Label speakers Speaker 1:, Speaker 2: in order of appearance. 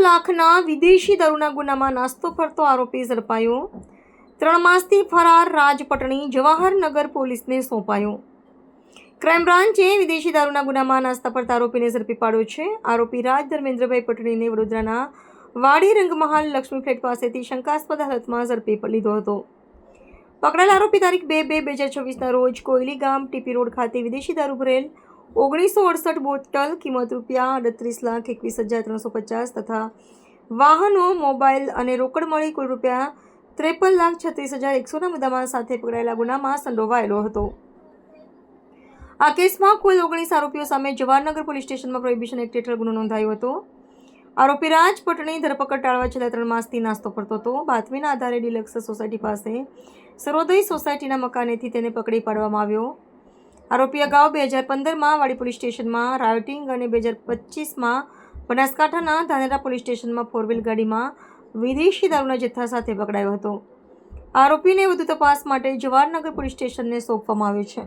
Speaker 1: લાખના વિદેશી દારૂના ગુનામાં નાસ્તો ફરતો આરોપી ઝડપાયો। 3 માસથી ફરાર રાજ પટણી જવાહરનગર પોલીસને સોંપાયો। ક્રાઇમ બ્રાન્ચે વિદેશી દારૂના ગુનામાં નાસ્તા ફરતા આરોપીને ઝડપી પાડ્યો છે। આરોપી રાજ ધર્મેન્દ્રભાઈ પટણીને વડોદરાના વાડી રંગમહાલ લક્ષ્મી ફ્લેટ પાસેથી શંકાસ્પદ હાલતમાં ઝડપી લીધો હતો। પકડાયેલ આરોપી તારીખ 2/2/2024ના રોજ કોયલી ગામ ટીપી રોડ ખાતે વિદેશી દારૂ ભરેલ 1968 બોટલ કિંમત ₹38,21,350 તથા વાહનો, મોબાઈલ અને રોકડ મળી કુલ ₹53,36,100ના મુદ્દામાલ સાથે પકડાયેલા ગુનામાં સંડોવાયેલો હતો। આ કેસમાં કુલ 19 આરોપીઓ સામે જવાહરનગર પોલીસ સ્ટેશનમાં પ્રોહિબિશન એક્ટ હેઠળ ગુનો નોંધાયો હતો। આરોપી રાજ પટણી ધરપકડ ટાળવા છેલ્લા 3 માસથી નાસ્તો કરતો હતો। બાતમીના આધારે ડિલક્સ સોસાયટી પાસે સર્વોદય સોસાયટીના મકાનેથી તેને પકડી પાડવામાં આવ્યો। આરોપી અગાઉ 2015માં વાડી પોલીસ સ્ટેશનમાં રાયોટિંગ અને 2025માં બનાસકાંઠાના ધાનેરા પોલીસ સ્ટેશનમાં 4 વ્હીલ ગાડીમાં વિદેશી દારૂના જથ્થા સાથે પકડાયો હતો। આરોપીને વધુ તપાસ માટે જવાહરનગર પોલીસ સ્ટેશનને સોંપવામાં આવ્યો છે।